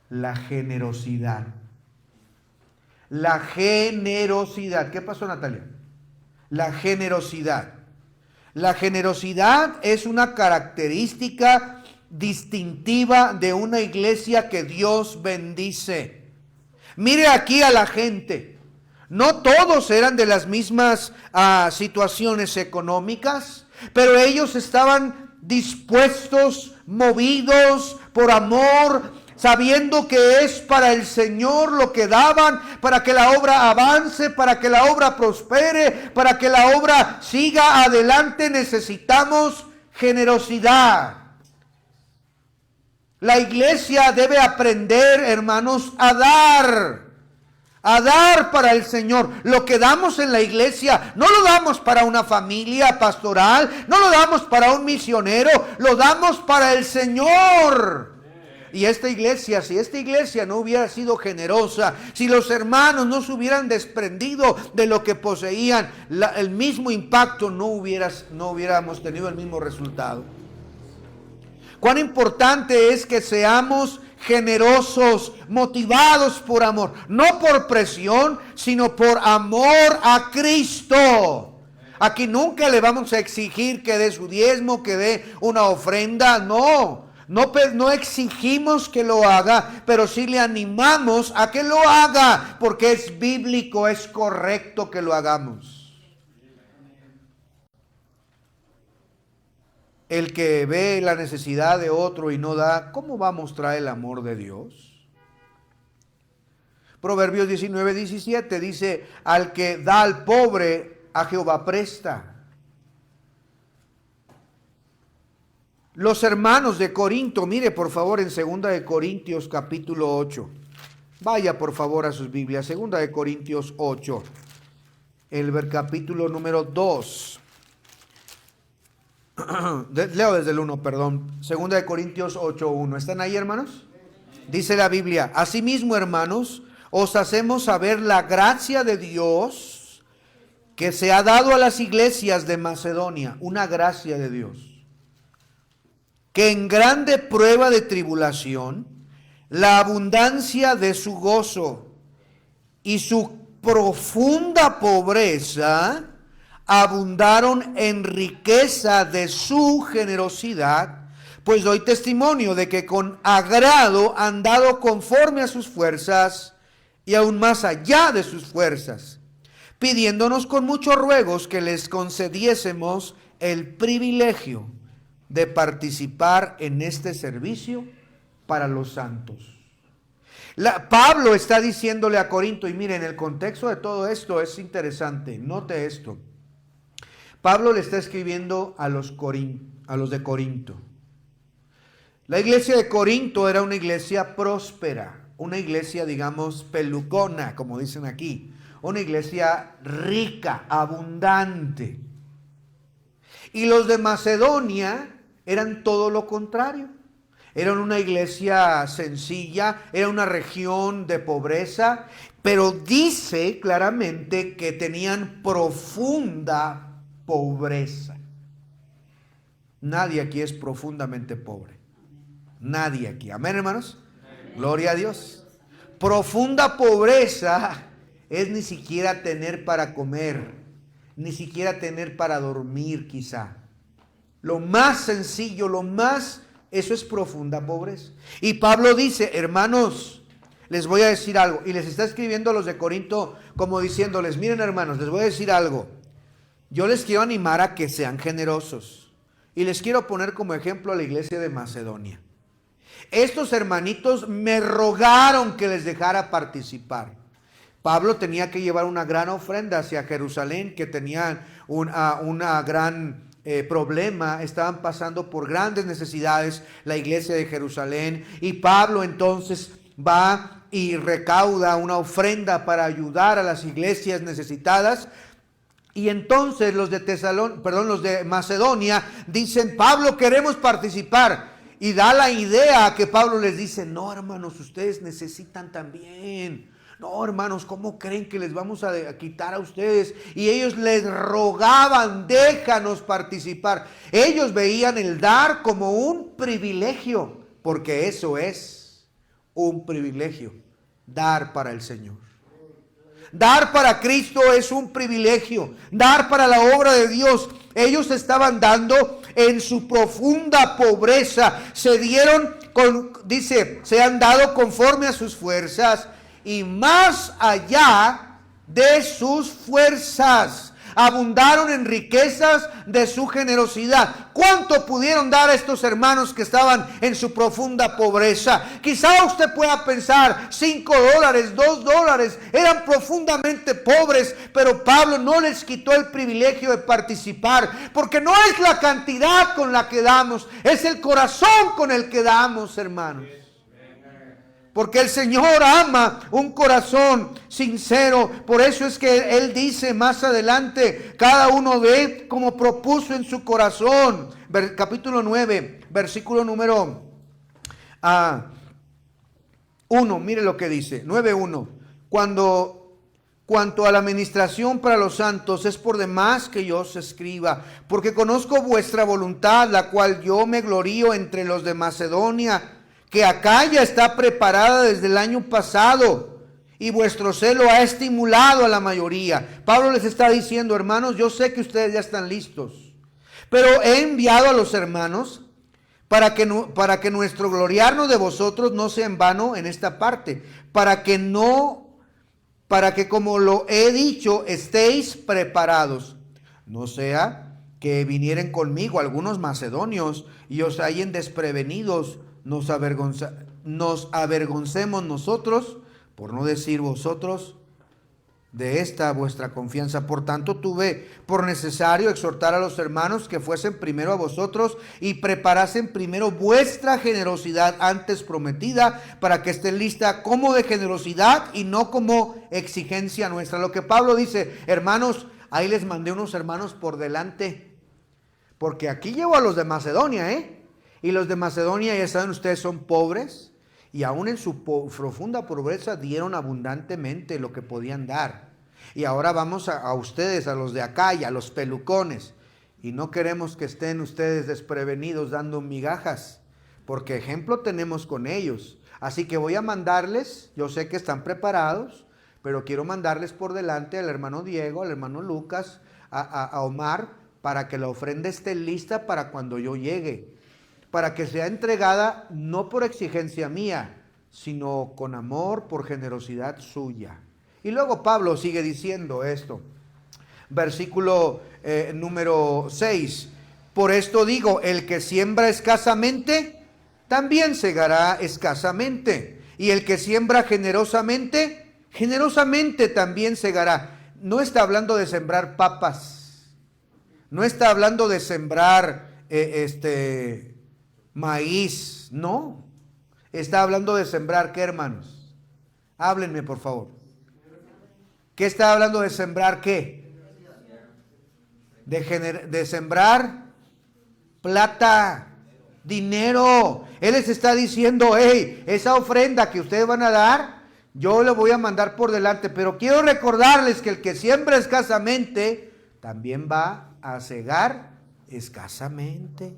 La generosidad. La generosidad. ¿Qué pasó, Natalia? La generosidad. La generosidad es una característica distintiva de una iglesia que Dios bendice. Mire aquí a la gente. No todos eran de las mismas situaciones económicas, pero ellos estaban dispuestos, movidos por amor, sabiendo que es para el Señor lo que daban, para que la obra avance, para que la obra prospere, para que la obra siga adelante. Necesitamos generosidad. La iglesia debe aprender, hermanos, a dar para el Señor. Lo que damos en la iglesia no lo damos para una familia pastoral, no lo damos para un misionero, lo damos para el Señor. Y si esta iglesia no hubiera sido generosa, si los hermanos no se hubieran desprendido de lo que poseían, el mismo impacto no hubiéramos tenido el mismo resultado. Cuán importante es que seamos generosos, motivados por amor, no por presión, sino por amor a Cristo. Aquí nunca le vamos a exigir que dé su diezmo, que dé una ofrenda, no. No exigimos que lo haga, pero sí le animamos a que lo haga, porque es bíblico, es correcto que lo hagamos. El que ve la necesidad de otro y no da, ¿cómo va a mostrar el amor de Dios? Proverbios 19:17 dice, al que da al pobre, a Jehová presta. Los hermanos de Corinto, mire por favor en 2 de Corintios capítulo 8. Vaya por favor a sus Biblias, 2 de Corintios 8, el capítulo número 2. Leo desde el 1, perdón. 2 de Corintios 8:1. ¿Están ahí, hermanos? Dice la Biblia, asimismo, hermanos, os hacemos saber la gracia de Dios que se ha dado a las iglesias de Macedonia, una gracia de Dios, que en grande prueba de tribulación, la abundancia de su gozo y su profunda pobreza abundaron en riqueza de su generosidad, pues doy testimonio de que con agrado han dado conforme a sus fuerzas y aún más allá de sus fuerzas, pidiéndonos con muchos ruegos que les concediésemos el privilegio de participar en este servicio para los santos. Pablo está diciéndole a Corinto, y miren, el contexto de todo esto es interesante, note esto. Pablo le está escribiendo a los de Corinto. La iglesia de Corinto era una iglesia próspera, una iglesia, digamos, pelucona, como dicen aquí, una iglesia rica, abundante. Y los de Macedonia eran todo lo contrario. Eran una iglesia sencilla, era una región de pobreza, pero dice claramente que tenían profunda pobreza. Nadie aquí es profundamente pobre. Nadie aquí. Amén, hermanos. Gloria a Dios. Profunda pobreza es ni siquiera tener para comer, ni siquiera tener para dormir quizá. Lo más sencillo, eso es profunda pobreza. Y Pablo dice, hermanos, les voy a decir algo. Y les está escribiendo a los de Corinto como diciéndoles, miren hermanos, les voy a decir algo. Yo les quiero animar a que sean generosos. Y les quiero poner como ejemplo a la iglesia de Macedonia. Estos hermanitos me rogaron que les dejara participar. Pablo tenía que llevar una gran ofrenda hacia Jerusalén, que tenían una gran problema, estaban pasando por grandes necesidades la iglesia de Jerusalén, y Pablo entonces va y recauda una ofrenda para ayudar a las iglesias necesitadas. Y entonces los de Macedonia dicen, Pablo, queremos participar. Y da la idea que Pablo les dice, no hermanos, ustedes necesitan también. No hermanos, ¿cómo creen que les vamos a quitar a ustedes? Y ellos les rogaban, déjanos participar. Ellos veían el dar como un privilegio, porque eso es un privilegio, dar para el Señor. Dar para Cristo es un privilegio, dar para la obra de Dios. Ellos estaban dando en su profunda pobreza, se han dado conforme a sus fuerzas y más allá de sus fuerzas. Abundaron en riquezas de su generosidad. ¿Cuánto pudieron dar a estos hermanos que estaban en su profunda pobreza? Quizá usted pueda pensar, $5, $2, eran profundamente pobres, pero Pablo no les quitó el privilegio de participar, porque no es la cantidad con la que damos, es el corazón con el que damos, hermanos. Porque el Señor ama un corazón sincero. Por eso es que Él dice más adelante, cada uno dé como propuso en su corazón. Capítulo 9, versículo número 1. Mire lo que dice, 9:1. Cuanto a la administración para los santos, es por demás que yo os escriba, porque conozco vuestra voluntad, la cual yo me glorío entre los de Macedonia, que Acaya está preparada desde el año pasado, y vuestro celo ha estimulado a la mayoría. Pablo les está diciendo, hermanos, yo sé que ustedes ya están listos, pero he enviado a los hermanos para que nuestro gloriarnos de vosotros no sea en vano en esta parte, para que como lo he dicho, estéis preparados. No sea que vinieren conmigo algunos macedonios y os hallen desprevenidos, nos avergoncemos nosotros, por no decir vosotros, de esta vuestra confianza. Por tanto, tuve por necesario exhortar a los hermanos que fuesen primero a vosotros y preparasen primero vuestra generosidad antes prometida, para que esté lista como de generosidad y no como exigencia nuestra. Lo que Pablo dice: hermanos, ahí les mandé unos hermanos por delante, porque aquí llevo a los de Macedonia, y los de Macedonia, ya saben ustedes, son pobres, y aún en su profunda pobreza dieron abundantemente lo que podían dar. Y ahora vamos a ustedes, a los de Acaya, a los pelucones. Y no queremos que estén ustedes desprevenidos dando migajas, porque ejemplo tenemos con ellos. Así que voy a mandarles, yo sé que están preparados, pero quiero mandarles por delante al hermano Diego, al hermano Lucas, a Omar, para que la ofrenda esté lista para cuando yo llegue, para que sea entregada no por exigencia mía, sino con amor, por generosidad suya. Y luego Pablo sigue diciendo esto, versículo número 6, por esto digo, el que siembra escasamente, también segará escasamente, y el que siembra generosamente, generosamente también segará. No está hablando de sembrar papas, no está hablando de sembrar maíz, no. Está hablando de sembrar, ¿qué, hermanos? Háblenme, por favor. ¿Qué está hablando de sembrar qué? De sembrar plata, dinero. Él les está diciendo: hey, esa ofrenda que ustedes van a dar, yo la voy a mandar por delante, pero quiero recordarles que el que siembra escasamente, también va a segar escasamente.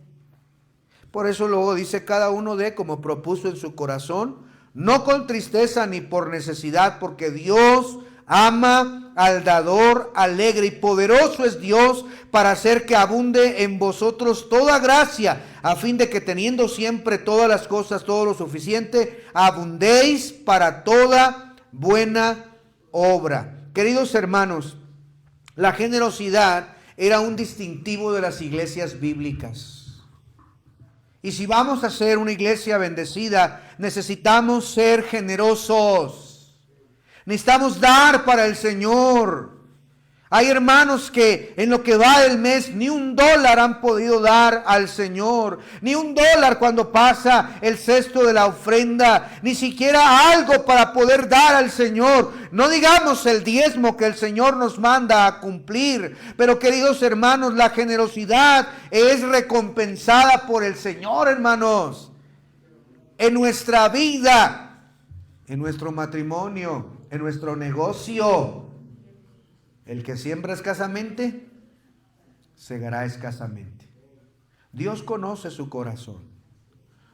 Por eso luego dice: cada uno dé como propuso en su corazón, no con tristeza ni por necesidad, porque Dios ama al dador alegre, y poderoso es Dios para hacer que abunde en vosotros toda gracia, a fin de que teniendo siempre todas las cosas, todo lo suficiente, abundéis para toda buena obra. Queridos hermanos, la generosidad era un distintivo de las iglesias bíblicas. Y si vamos a ser una iglesia bendecida, necesitamos ser generosos. Necesitamos dar para el Señor. Hay hermanos que en lo que va del mes ni $1 han podido dar al Señor. Ni $1 cuando pasa el cesto de la ofrenda. Ni siquiera algo para poder dar al Señor. No digamos el diezmo que el Señor nos manda a cumplir. Pero queridos hermanos, la generosidad es recompensada por el Señor, hermanos. En nuestra vida, en nuestro matrimonio, en nuestro negocio. El que siembra escasamente, segará escasamente. Dios conoce su corazón.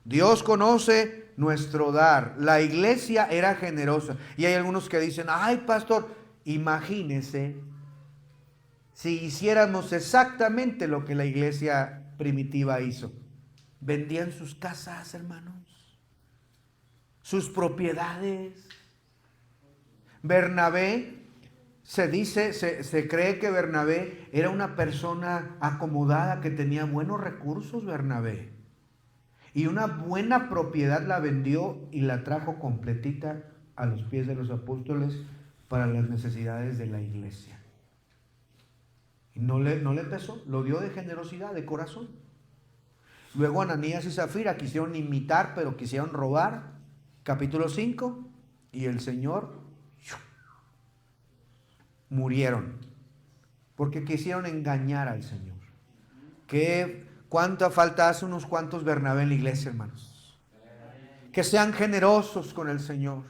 Dios conoce nuestro dar. La iglesia era generosa. Y hay algunos que dicen: ay, pastor, imagínese si hiciéramos exactamente lo que la iglesia primitiva hizo. Vendían sus casas, hermanos, sus propiedades. Bernabé, se cree que Bernabé era una persona acomodada, que tenía buenos recursos, Bernabé. Y una buena propiedad la vendió y la trajo completita a los pies de los apóstoles para las necesidades de la iglesia. Y no le pesó, lo dio de generosidad, de corazón. Luego Ananías y Zafira quisieron imitar, pero quisieron robar. Capítulo 5, y el Señor murieron porque quisieron engañar al Señor. ¿Cuánta falta hace unos cuantos Bernabé en la iglesia, hermanos? Que sean generosos con el Señor.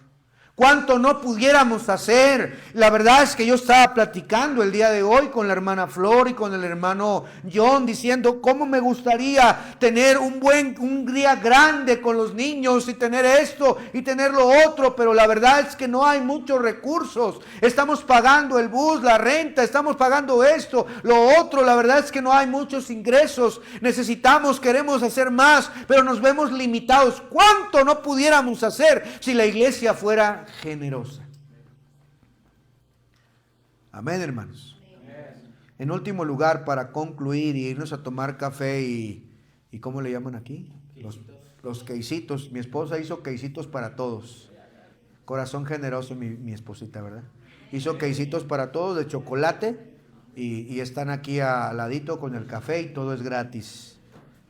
Cuánto no pudiéramos hacer. La verdad es que yo estaba platicando el día de hoy con la hermana Flor y con el hermano John, diciendo cómo me gustaría tener un día grande con los niños y tener esto y tener lo otro, pero la verdad es que no hay muchos recursos. Estamos pagando el bus, la renta, estamos pagando esto, lo otro. La verdad es que no hay muchos ingresos. Queremos hacer más, pero nos vemos limitados. ¿Cuánto no pudiéramos hacer si la iglesia fuera generosa? Amén, hermanos. En último lugar, para concluir y irnos a tomar café y ¿cómo le llaman aquí? Los queisitos. Mi esposa hizo queisitos para todos. Corazón generoso mi esposita, ¿verdad? Hizo queisitos para todos de chocolate y están aquí al ladito con el café y todo es gratis.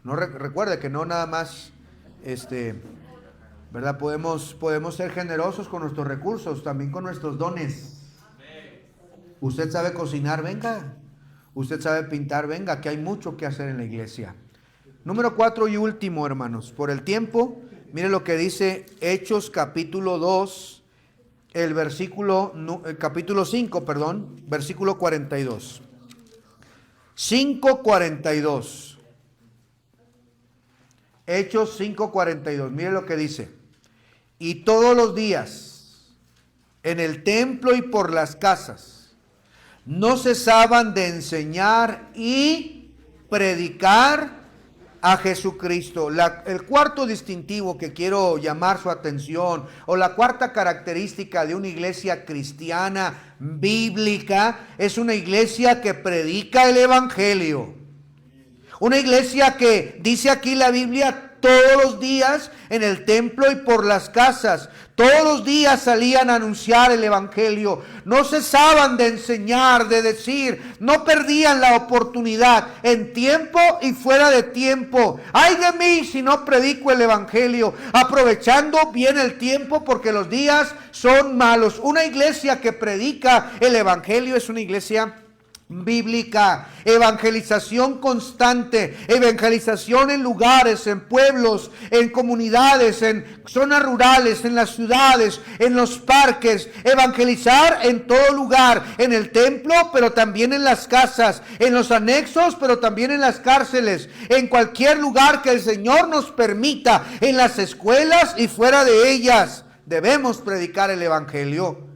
No recuerde que no nada más ¿verdad? Podemos ser generosos con nuestros recursos, también con nuestros dones. Usted sabe cocinar, venga. Usted sabe pintar, venga, que hay mucho que hacer en la iglesia. Número 4 y último, hermanos. Por el tiempo, mire lo que dice Hechos capítulo 2, capítulo 5, versículo 42. 5:42. Hechos 5:42. Mire lo que dice. Y todos los días, en el templo y por las casas, no cesaban de enseñar y predicar a Jesucristo. El cuarto distintivo que quiero llamar su atención, o la cuarta característica de una iglesia cristiana bíblica, es una iglesia que predica el evangelio. Una iglesia que, dice aquí la Biblia, todos los días en el templo y por las casas, todos los días salían a anunciar el evangelio. No cesaban de enseñar, de decir, no perdían la oportunidad en tiempo y fuera de tiempo. Ay de mí si no predico el evangelio, aprovechando bien el tiempo porque los días son malos. Una iglesia que predica el evangelio es una iglesia bíblica. Evangelización constante, evangelización en lugares, en pueblos, en comunidades, en zonas rurales, en las ciudades, en los parques. Evangelizar en todo lugar, en el templo, pero también en las casas, en los anexos, pero también en las cárceles, en cualquier lugar que el Señor nos permita, en las escuelas y fuera de ellas. Debemos predicar el evangelio.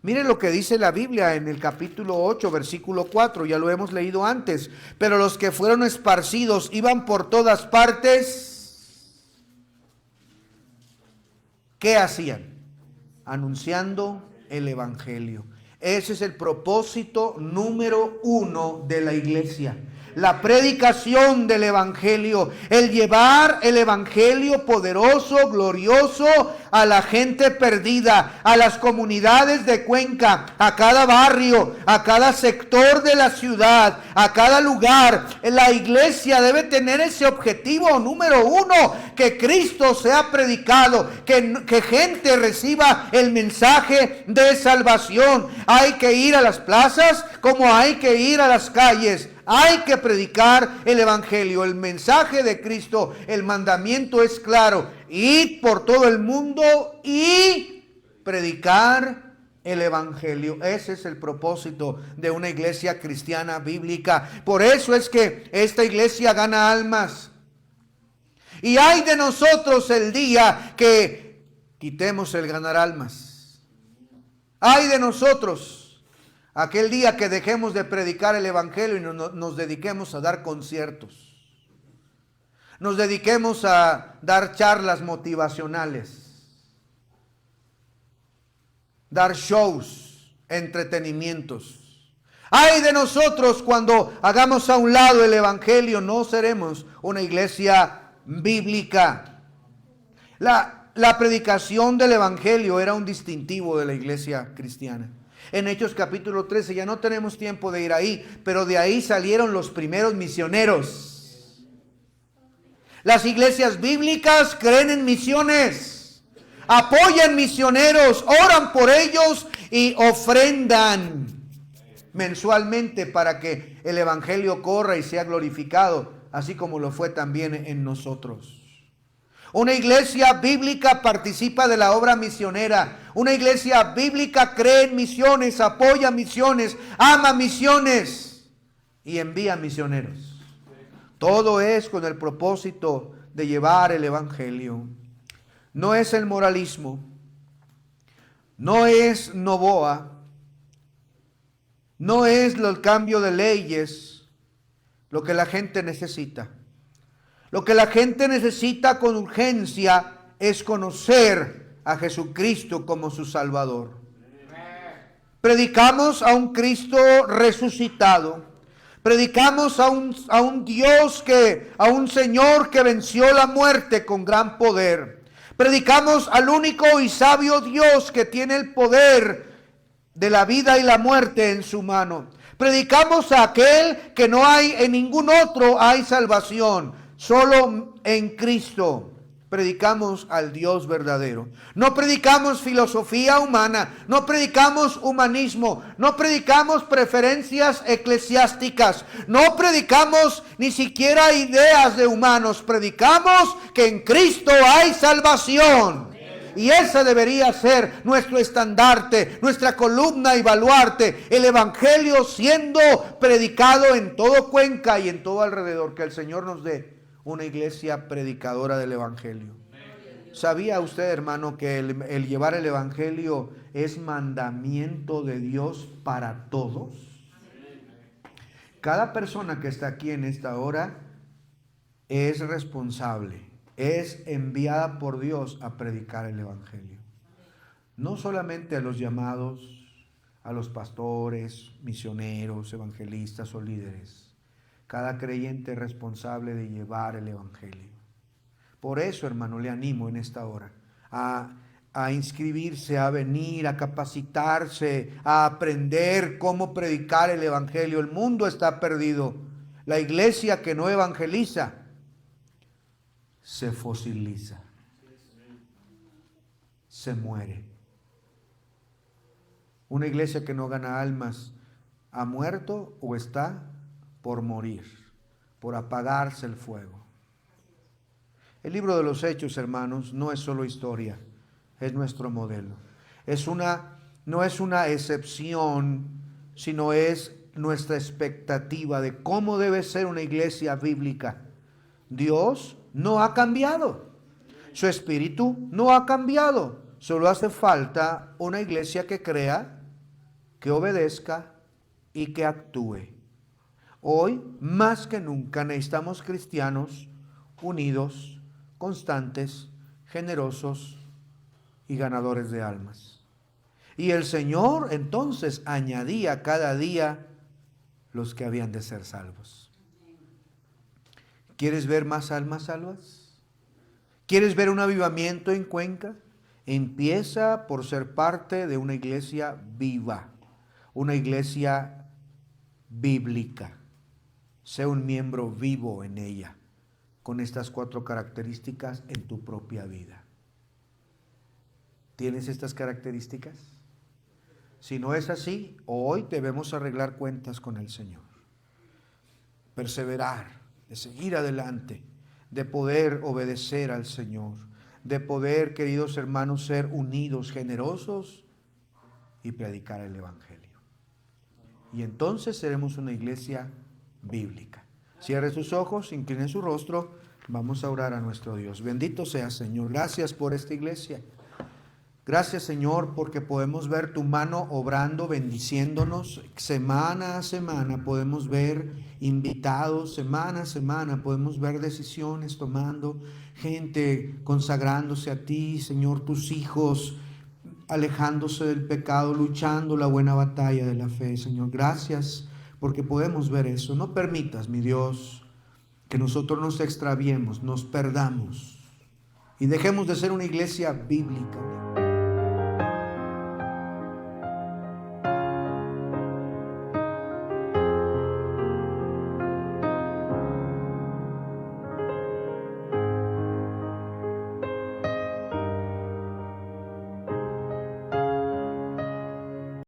Miren lo que dice la Biblia en el capítulo 8, versículo 4, ya lo hemos leído antes. Pero los que fueron esparcidos iban por todas partes. ¿Qué hacían? Anunciando el evangelio. Ese es el propósito número 1 de la iglesia. La predicación del evangelio, el llevar el evangelio poderoso, glorioso a la gente perdida, a las comunidades de Cuenca, a cada barrio, a cada sector de la ciudad, a cada lugar. La iglesia debe tener ese objetivo número 1, que Cristo sea predicado, que gente reciba el mensaje de salvación. Hay que ir a las plazas como hay que ir a las calles. Hay que predicar el evangelio, el mensaje de Cristo. El mandamiento es claro: id por todo el mundo y predicar el evangelio. Ese es el propósito de una iglesia cristiana bíblica. Por eso es que esta iglesia gana almas. Y hay de nosotros el día que quitemos el ganar almas. Hay de nosotros aquel día que dejemos de predicar el evangelio y nos dediquemos a dar conciertos. Nos dediquemos a dar charlas motivacionales. Dar shows, entretenimientos. Ay de nosotros cuando hagamos a un lado el evangelio, no seremos una iglesia bíblica. La predicación del evangelio era un distintivo de la iglesia cristiana. En Hechos capítulo 13, ya no tenemos tiempo de ir ahí, pero de ahí salieron los primeros misioneros. Las iglesias bíblicas creen en misiones, apoyan misioneros, oran por ellos y ofrendan mensualmente para que el evangelio corra y sea glorificado, así como lo fue también en nosotros. Una iglesia bíblica participa de la obra misionera. Una iglesia bíblica cree en misiones, apoya misiones, ama misiones y envía misioneros. Todo es con el propósito de llevar el evangelio. No es el moralismo, no es Novoa, no es el cambio de leyes lo que la gente necesita. Lo que la gente necesita con urgencia es conocer a Jesucristo como su Salvador. Predicamos a un Cristo resucitado. Predicamos a un Dios a un Señor que venció la muerte con gran poder. Predicamos al único y sabio Dios que tiene el poder de la vida y la muerte en su mano. Predicamos a aquel que no hay en ningún otro hay salvación, solo en Cristo. Predicamos al Dios verdadero. No predicamos filosofía humana, no predicamos humanismo, no predicamos preferencias eclesiásticas, no predicamos ni siquiera ideas de humanos. Predicamos que en Cristo hay salvación. Y ese debería ser nuestro estandarte, nuestra columna y baluarte. El evangelio siendo predicado en todo Cuenca y en todo alrededor. Que el Señor nos dé una iglesia predicadora del evangelio. ¿Sabía usted, hermano, que el llevar el evangelio es mandamiento de Dios para todos? Cada persona que está aquí en esta hora es responsable. Es enviada por Dios a predicar el evangelio. No solamente a los llamados, a los pastores, misioneros, evangelistas o líderes. Cada creyente es responsable de llevar el evangelio. Por eso, hermano, le animo en esta hora a inscribirse, a venir, a capacitarse, a aprender cómo predicar el evangelio. El mundo está perdido. La iglesia que no evangeliza se fosiliza, se muere. Una iglesia que no gana almas ha muerto o está por morir, por apagarse el fuego. El libro de los Hechos, hermanos, no es solo historia, es nuestro modelo. No es una excepción, sino es nuestra expectativa de cómo debe ser una iglesia bíblica. Dios no ha cambiado. Su espíritu no ha cambiado. Solo hace falta una iglesia que crea, que obedezca y que actúe. Hoy, más que nunca, necesitamos cristianos unidos, constantes, generosos y ganadores de almas. Y el Señor entonces añadía cada día los que habían de ser salvos. ¿Quieres ver más almas salvas? ¿Quieres ver un avivamiento en Cuenca? Empieza por ser parte de una iglesia viva, una iglesia bíblica. Sé un miembro vivo en ella, con estas 4 características en tu propia vida. ¿Tienes estas características? Si no es así, hoy debemos arreglar cuentas con el Señor. Perseverar, de seguir adelante, de poder obedecer al Señor, de poder, queridos hermanos, ser unidos, generosos y predicar el evangelio. Y entonces seremos una iglesia bíblica. Cierre sus ojos, incline su rostro, vamos a orar a nuestro Dios. Bendito seas, Señor. Gracias por esta iglesia. Gracias, Señor, porque podemos ver tu mano obrando, bendiciéndonos. Semana a semana podemos ver invitados, semana a semana podemos ver decisiones tomando, gente consagrándose a ti, Señor, tus hijos alejándose del pecado, luchando la buena batalla de la fe, Señor. Gracias porque podemos ver eso. No permitas, mi Dios, que nosotros nos extraviemos, nos perdamos y dejemos de ser una iglesia bíblica.